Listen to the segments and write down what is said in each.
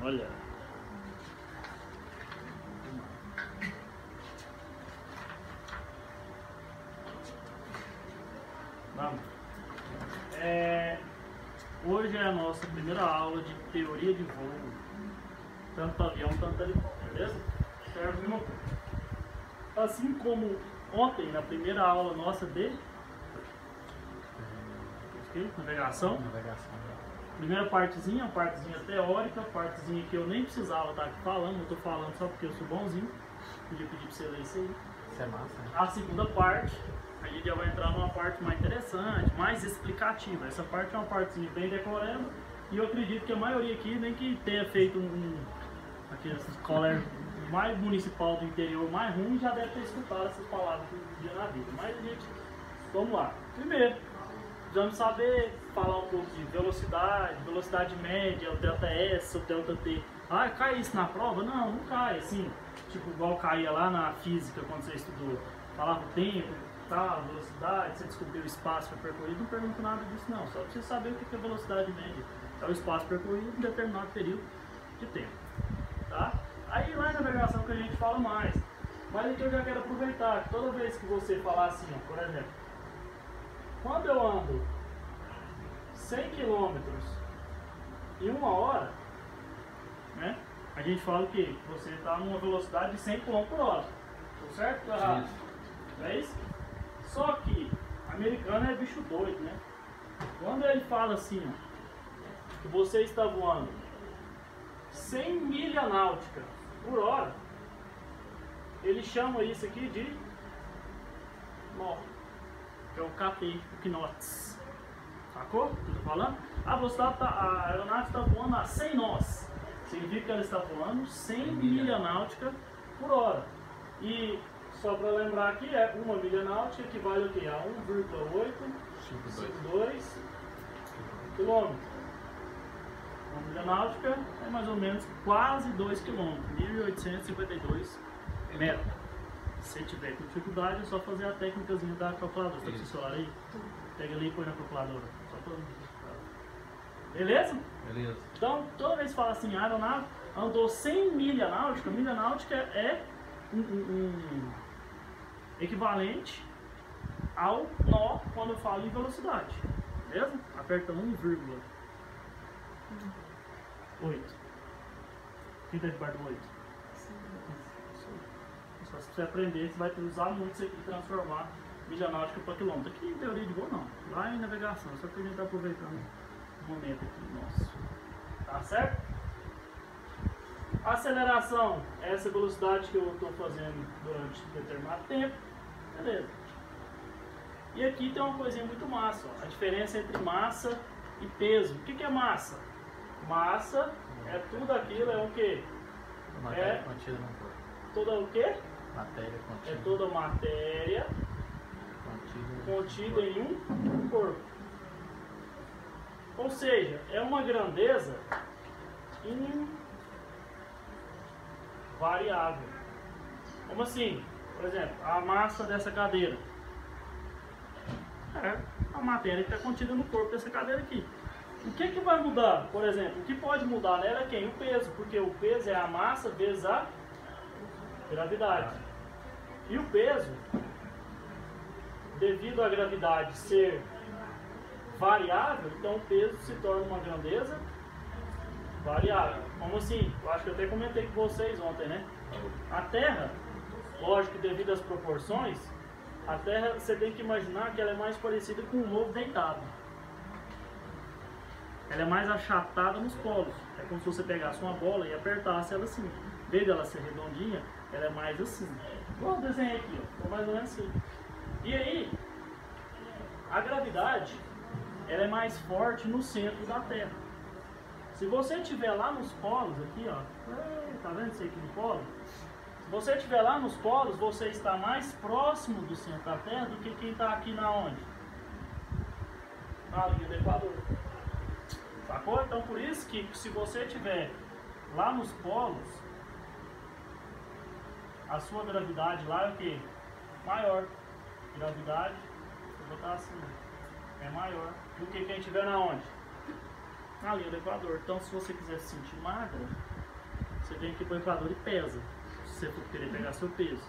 Olha. Vamos. Hoje é a nossa primeira aula de teoria de voo, tanto avião, tanto helicóptero, beleza? Serve a mesma coisa. Assim como ontem, na primeira aula nossa de navegação. Primeira partezinha, partezinha teórica, partezinha que eu nem precisava estar aqui falando, eu estou falando só porque eu sou bonzinho. Podia pedir para você ler isso aí. Isso é massa, né? A segunda parte, a gente já vai entrar numa parte mais interessante, mais explicativa. Essa parte é uma partezinha bem decorada e eu acredito que a maioria aqui, nem que tenha feito aqueles colégios mais municipal do interior, mais ruim, já deve ter escutado essas palavras do dia na vida. Mas, gente, vamos lá. Primeiro, precisamos saber falar um pouco de velocidade, velocidade média, o delta S, o delta T. Ah, cai isso na prova? Não, não cai, assim, tipo igual caía lá na física quando você estudou. Falava o tempo, tal, velocidade, você descobriu o espaço que foi percorrido, não pergunto nada disso não, só pra você saber o que é velocidade média. É o espaço percorrido em determinado período de tempo, tá? Aí lá em navegação que a gente fala mais, mas aqui eu já quero aproveitar que toda vez que você falar assim, ó, por exemplo, quando eu ando 100 km em 1 hora, né, a gente fala que você está numa velocidade de 100 km por hora, certo? Errado. É isso? Só que americano é bicho doido, né? Quando ele fala assim, ó, que você está voando 100 milhas náuticas por hora, ele chama isso aqui de nó, que é o KT, o knots. Sacou? Estou falando? A velocidade a aeronave está voando a 100 nós. Significa que ela está voando 100 milhas náuticas por hora. E só para lembrar aqui, é 1 milha náutica equivale a 1,852 km. 1 milha náutica é mais ou menos quase 2 km, 1.852 metros. Se tiver com dificuldade, é só fazer a técnicazinha da calculadora. Está com o celular aí? Pega ali e põe na calculadora. Só pra... Beleza? Beleza. Então, toda vez que fala assim, a aeronave andou 100 milha náutica é um equivalente ao nó quando eu falo em velocidade. Beleza? Aperta 1,8. Quem está debaixo do 8? Só se você aprender, você vai usar muito isso aqui, transformar milha náutica para quilômetro. Aqui em teoria de voo não, lá em navegação, só que a gente está aproveitando o momento aqui nosso. Tá certo? Aceleração é essa velocidade que eu estou fazendo durante determinado tempo. Beleza. E aqui tem uma coisinha muito massa, ó, a diferença entre massa e peso. O que é massa? Massa é tudo aquilo, é o que? Matéria contida no corpo. Toda o quê? Matéria contida. É toda matéria contida em um corpo. Ou seja, é uma grandeza invariável. Como assim? Por exemplo, a massa dessa cadeira é a matéria que está contida no corpo dessa cadeira aqui. O que vai mudar? Por exemplo, o que pode mudar nela é quem? O peso, porque o peso é a massa vezes a gravidade. E o peso, devido à gravidade ser variável, então o peso se torna uma grandeza variável. Como assim? Eu acho que eu até comentei com vocês ontem, né? A Terra, lógico, devido às proporções, a Terra, você tem que imaginar que ela é mais parecida com um ovo deitado. Ela é mais achatada nos polos. É como se você pegasse uma bola e apertasse ela assim. Em vez dela ser redondinha, ela é mais assim. Igual o desenho aqui, ó. Ficou mais ou menos assim. E aí, a gravidade, ela é mais forte no centro da Terra. Se você estiver lá nos polos, aqui, ó. Tá vendo isso aqui no polo? Se você estiver lá nos polos, você está mais próximo do centro da Terra do que quem está aqui na onde? Na linha do Equador. Sacou? Então por isso que se você estiver lá nos polos, a sua gravidade lá é o que? Maior. Gravidade, vou botar assim, é maior do que quem estiver na onde? na linha do Equador. Então, se você quiser se sentir magra, você vem aqui para o Equador e pesa, se você for querer pegar seu peso.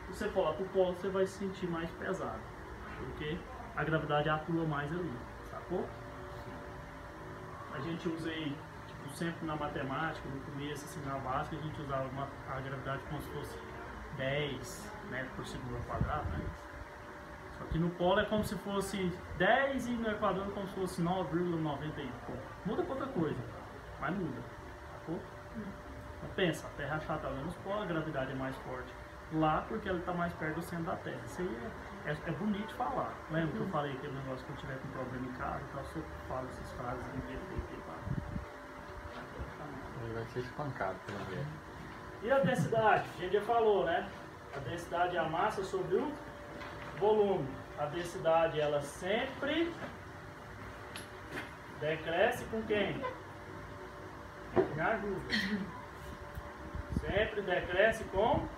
Se você for lá para o polo, você vai se sentir mais pesado, porque a gravidade atua mais ali, sacou? A gente usa aí, tipo, sempre na matemática, no começo, assim, na básica, a gente usava a gravidade como se fosse 10 metros por segundo ao quadrado, né? Só que no polo é como se fosse 10 e no Equador é como se fosse 9,91. Muda pra outra coisa, mas muda, sacou? Então pensa, a Terra chata lá nos polos, a gravidade é mais forte lá porque ela está mais perto do centro da Terra. Isso aí é bonito de falar. Lembra que eu falei aquele negócio que eu tiver com problema em casa e tal, se eu falo essas frases em vez de Ele vai ser espancado pelo ver. E a densidade? A gente já falou, né? A densidade é a massa sobre o volume. A densidade, ela sempre decresce com quem? Me ajuda. Sempre decresce com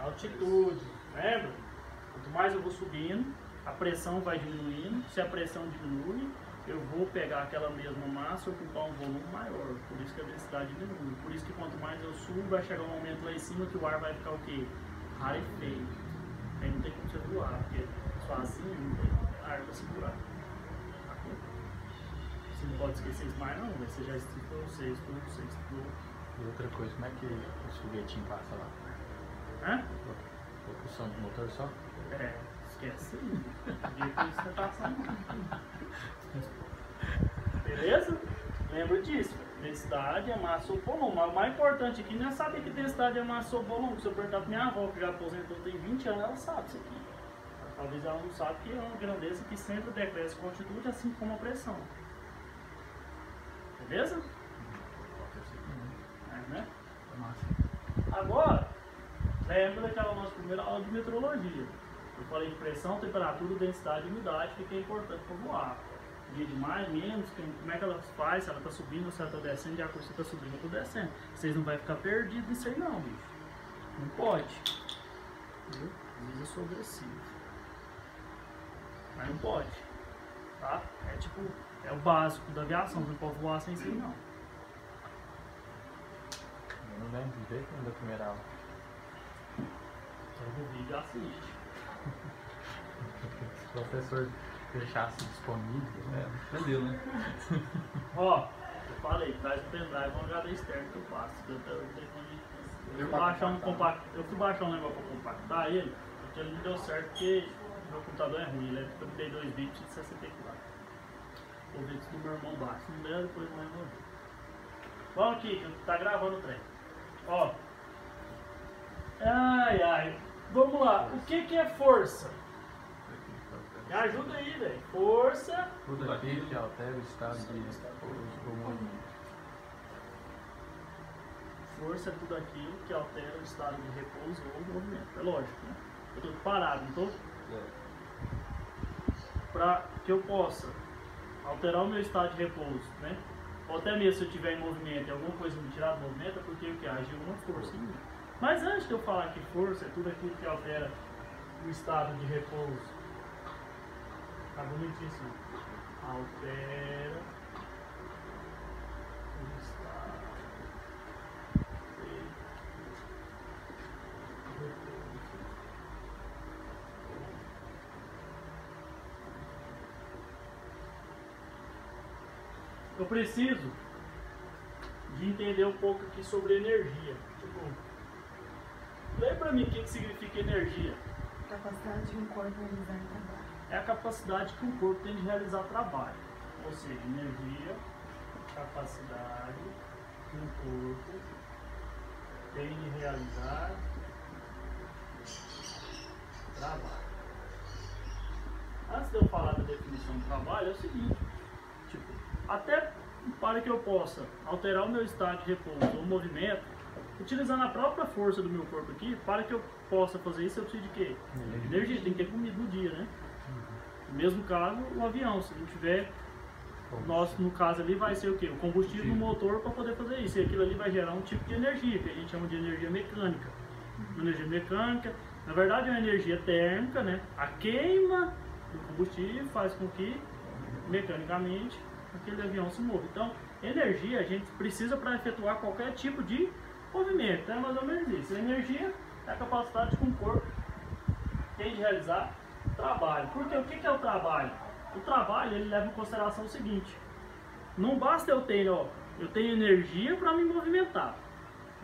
altitude. Lembra? Quanto mais eu vou subindo, a pressão vai diminuindo. Se a pressão diminui, eu vou pegar aquela mesma massa e ocupar um volume maior. Por isso que a densidade diminui. Por isso que quanto mais eu subo, vai chegar um momento lá em cima que o ar vai ficar o quê? Rarefeito. Aí não tem como você voar, porque sozinho não tem ar para segurar. Você não pode esquecer isso mais não, você já estudou, você estudou. E outra coisa, como é que o foguetinho passa lá? Hã? Propulsão do motor só? É, esquece aí. Podia que você tá passando. Beleza? Lembra disso. Densidade é massa ou volume. Mas o mais importante aqui não é saber que densidade é massa ou volume. Se eu perguntar pra minha avó, que já aposentou tem 20 anos, ela sabe isso aqui. Talvez ela não sabe que é uma grandeza que sempre decresce com altitude, assim como a pressão. Beleza? É, né? Massa. Agora, lembra daquela nossa primeira aula de meteorologia. Eu falei de pressão, temperatura, densidade e umidade, que é importante para voar. Dia de mais, menos, como é que ela faz, se ela está subindo ou se ela está descendo, de acordo se está subindo ou está descendo. Vocês não vão ficar perdidos nisso aí não, bicho. Não pode. Viu? Às vezes eu sou agressivo. Mas não pode. Tá? É tipo, é o básico da aviação, não pode voar sem isso aí não. Eu não lembro de jeito nenhum da primeira aula. Então o vídeo assiste. Se o professor deixasse disponível, né? Entendeu, né? Ó, eu falei, traz o pendrive, um HD externo que eu faço. Eu fui baixar um negócio para compactar ele, porque ele não deu certo porque meu computador é ruim, ele é 32 bits de 64. O bits do meu irmão baixo, não der, depois não resolver. Vamos aqui, que tá gravando o trem. Ó. Ai, ai. Vamos lá, o que é força? Me ajuda aí, velho. Força. Tudo aquilo que altera o estado de do movimento. Força é tudo aquilo que altera o estado de repouso ou movimento. É lógico, né? Eu tô parado, não tô? Para que eu possa alterar o meu estado de repouso, né? Ou até mesmo se eu estiver em movimento e alguma coisa me tirar do movimento, é porque o que agiu uma força em mim. Mas antes de eu falar que força é tudo aquilo que altera o estado de repouso, tá bonitíssimo. Altera o estado de repouso. Eu preciso de entender um pouco aqui sobre energia. Tipo, lembra pra mim o que significa energia? Capacidade de um corpo realizar trabalho. É a capacidade que um corpo tem de realizar trabalho. Ou seja, energia, capacidade que um corpo tem de realizar trabalho. Antes de eu falar da definição de trabalho, é o seguinte, tipo, até para que eu possa alterar o meu estado de repouso ou movimento, utilizando a própria força do meu corpo aqui, para que eu possa fazer isso, eu preciso de quê? Energia, tem que ter comida no dia, né? No mesmo caso, o avião, se não tiver, no caso ali vai ser o quê? O combustível do motor para poder fazer isso. E aquilo ali vai gerar um tipo de energia, que a gente chama de energia mecânica. Uma energia mecânica, na verdade é uma energia térmica, né? A queima do combustível faz com que, mecanicamente, aquele avião se move. Então, energia a gente precisa para efetuar qualquer tipo de movimento. Então, é mais ou menos isso. A energia é a capacidade que um corpo tem de realizar trabalho. Porque o que é o trabalho? O trabalho, ele leva em consideração o seguinte: não basta eu ter, ó, eu tenho energia para me movimentar,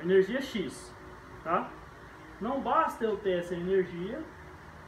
energia X, tá? Não basta eu ter essa energia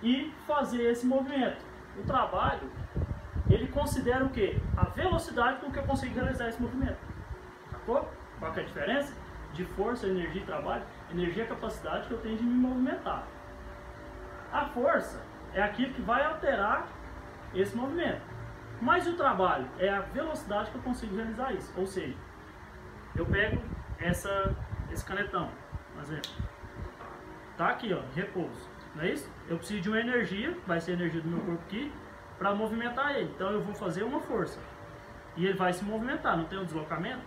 e fazer esse movimento. O trabalho, ele considera o quê? A velocidade com que eu consigo realizar esse movimento. Sacou? Qual que é a diferença de força, energia e trabalho? Energia é a capacidade que eu tenho de me movimentar. A força é aquilo que vai alterar esse movimento. Mas o trabalho é a velocidade que eu consigo realizar isso. Ou seja, eu pego esse canetão, por exemplo. Tá aqui, ó, repouso. Não é isso? Eu preciso de uma energia, vai ser a energia do meu corpo aqui, para movimentar ele. Então eu vou fazer uma força. E ele vai se movimentar, não tem um deslocamento?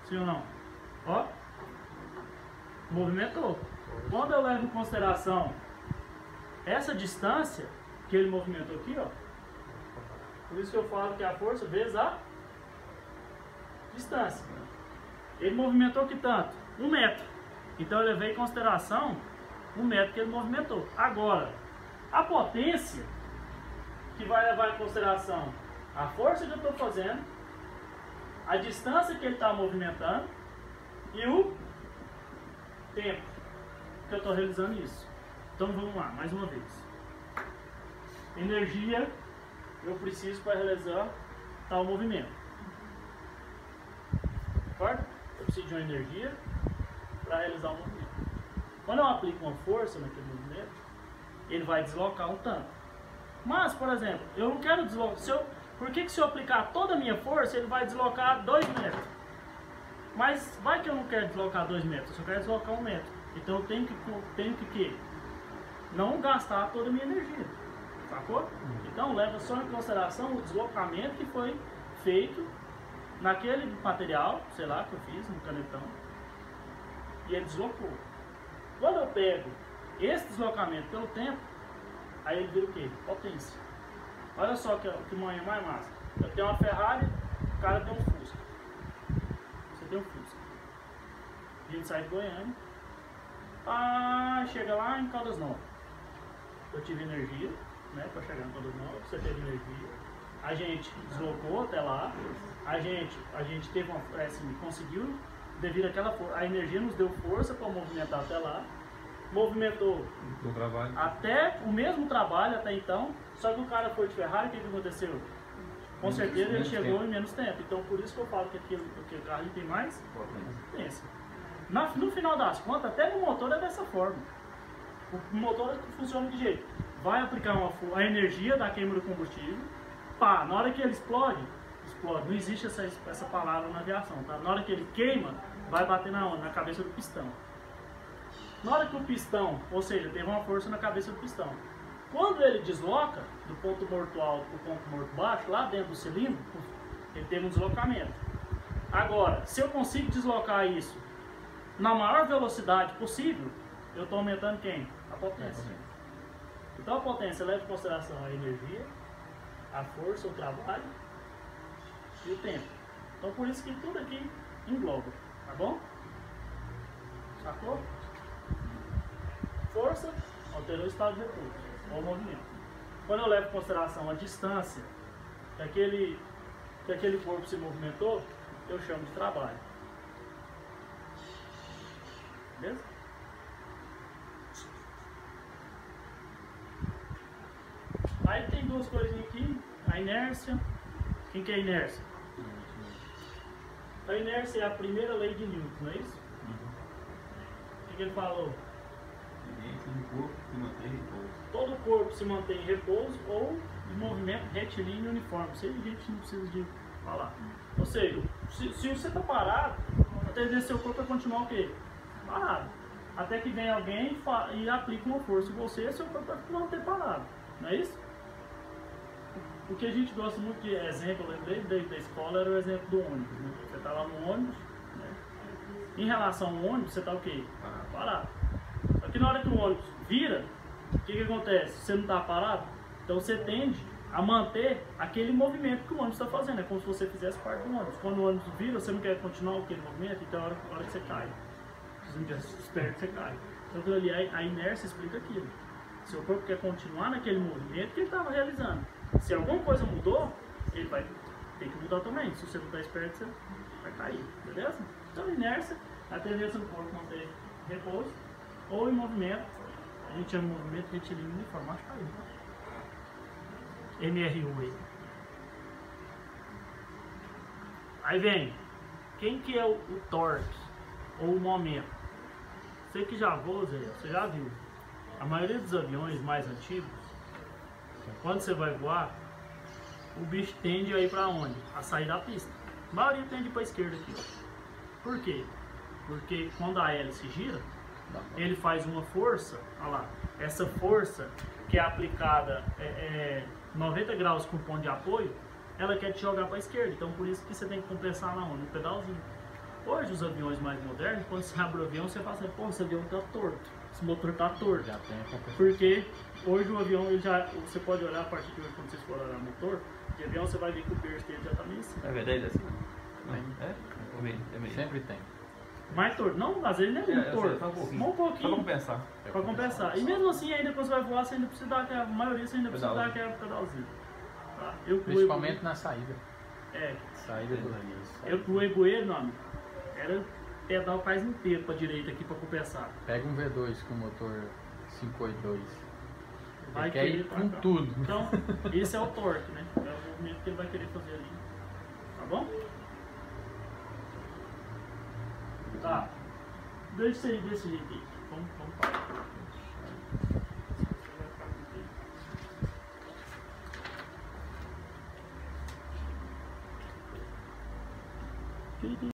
Sim ou não? Ó, movimentou. Quando eu levo em consideração essa distância que ele movimentou aqui, ó, por isso que eu falo que é a força vezes a distância. Ele movimentou que tanto? 1 metro. Então eu levei em consideração 1 metro que ele movimentou. Agora, a potência que vai levar em consideração a força que eu estou fazendo, a distância que ele está movimentando e o tempo que eu estou realizando isso. Então vamos lá, mais uma vez. Energia eu preciso para realizar tal movimento. Concorda? Eu preciso de uma energia para realizar um movimento. Quando eu aplico uma força naquele movimento, ele vai deslocar um tanto. Mas, por exemplo, eu não quero deslocar. Por que se eu aplicar toda a minha força, ele vai deslocar 2 metros? Mas vai que eu não quero deslocar 2 metros, eu só quero deslocar 1 metro. Então eu tenho que não gastar toda a minha energia. Sacou? Então leva só em consideração o deslocamento que foi feito naquele material, sei lá, que eu fiz no canetão. E ele deslocou. Quando eu pego esse deslocamento pelo tempo, aí ele vira o quê? Potência. Olha só que manhã mais massa. Eu tenho uma Ferrari, o cara tem um Fusca. Você tem um Fusca. A gente sai de Goiânia. Chega lá em Caldas Novas. Eu tive energia, né, para chegar em Caldas Novas. Você teve energia. A gente deslocou até lá. A gente teve uma, assim, conseguiu, devido àquela força, a energia nos deu força para movimentar até lá. Movimentou até o mesmo trabalho até então, só que o cara foi de Ferrari, o que aconteceu? Com certeza ele chegou em menos tempo. Então por isso que eu falo que o carro tem mais potência. No final das contas, até no motor é dessa forma. O motor funciona de jeito. Vai aplicar a energia da queima do combustível, pá, na hora que ele explode, não existe essa palavra na aviação, tá? Na hora que ele queima, vai bater na cabeça do pistão. Na hora que o pistão, ou seja, teve uma força na cabeça do pistão, quando ele desloca do ponto morto alto para o ponto morto baixo, lá dentro do cilindro, ele teve um deslocamento. Agora, se eu consigo deslocar isso na maior velocidade possível, eu estou aumentando quem? A potência. Então a potência leva em consideração a energia, a força, o trabalho e o tempo. Então por isso que tudo aqui engloba, tá bom? Sacou? Força alterou o estado de repouso, ou movimento. Quando eu levo em consideração a distância que aquele corpo se movimentou, eu chamo de trabalho. Beleza? Aí tem duas coisinhas aqui, a inércia. Quem que é a inércia? A inércia é a primeira lei de Newton, não é isso? O que ele falou? Todo corpo se mantém em repouso ou em movimento retilíneo uniforme. Isso aí a gente não precisa de falar. Ou seja, se você está parado, a tendência do seu corpo é continuar o quê? Parado. Até que vem alguém e aplica uma força em você, seu corpo vai manter parado. Não é isso? O que a gente gosta muito de exemplo, eu lembrei da escola, era o exemplo do ônibus. Né? Você está lá no ônibus, né? Em relação ao ônibus, você está o quê? Parado. Só que na hora que o ônibus vira, o que acontece? Você não está parado, então você tende a manter aquele movimento que o ônibus está fazendo. É como se você fizesse parte do ônibus. Quando o ônibus vira, você não quer continuar aquele movimento, então a hora que você cai. Você não espera que você cai. Então aquilo ali, a inércia explica aquilo. Seu corpo quer continuar naquele movimento que ele estava realizando. Se alguma coisa mudou, ele vai ter que mudar também. Se você não está esperto, você vai cair, beleza? Então inércia, a tendência do corpo manter repouso ou em movimento. A gente chama de movimento retilíneo uniforme, acho que caiu. MRU aí. Aí vem, quem que é o torque ou o momento? Você que já voa, Zé, você já viu. A maioria dos aviões mais antigos, quando você vai voar, o bicho tende a ir para onde? A sair da pista. A maioria tende para a esquerda aqui. Ó. Por quê? Porque quando a hélice gira, ele faz uma força, olha lá, essa força que é aplicada 90 graus com ponto de apoio, ela quer te jogar para a esquerda. Então por isso que você tem que compensar na onda, no pedalzinho. Hoje os aviões mais modernos, quando você abre o avião, você fala assim, pô, esse avião está torto, esse motor está torto. Já tem a compensação. Porque hoje o avião, você pode olhar a partir de hoje, quando vocês forem olhar o motor, de avião você vai ver que o berço dele já está meio assim. É verdade assim? É? É meio. Sempre tem. Mais torto. Não, às vezes não é muito torto. Só um pouquinho. Só um pouquinho. Pra compensar. Pra compensar. E mesmo assim, ainda quando você vai voar, você ainda precisa dar aquela, a maioria você ainda precisa dar aquela pedalzinho. Tá? Principalmente na saída. É. Saída do avião. Eu voei bueiro, meu amigo. Era pedal quase inteiro pra direita aqui pra compensar. Pega um V2 com motor 582. Vai Ele quer ir querer pra com cá. tudo. Então, esse é o torque, né? É o movimento que ele vai querer fazer ali. Tá bom? Tá. Deixa aí desse jeito aí. Vamos parar.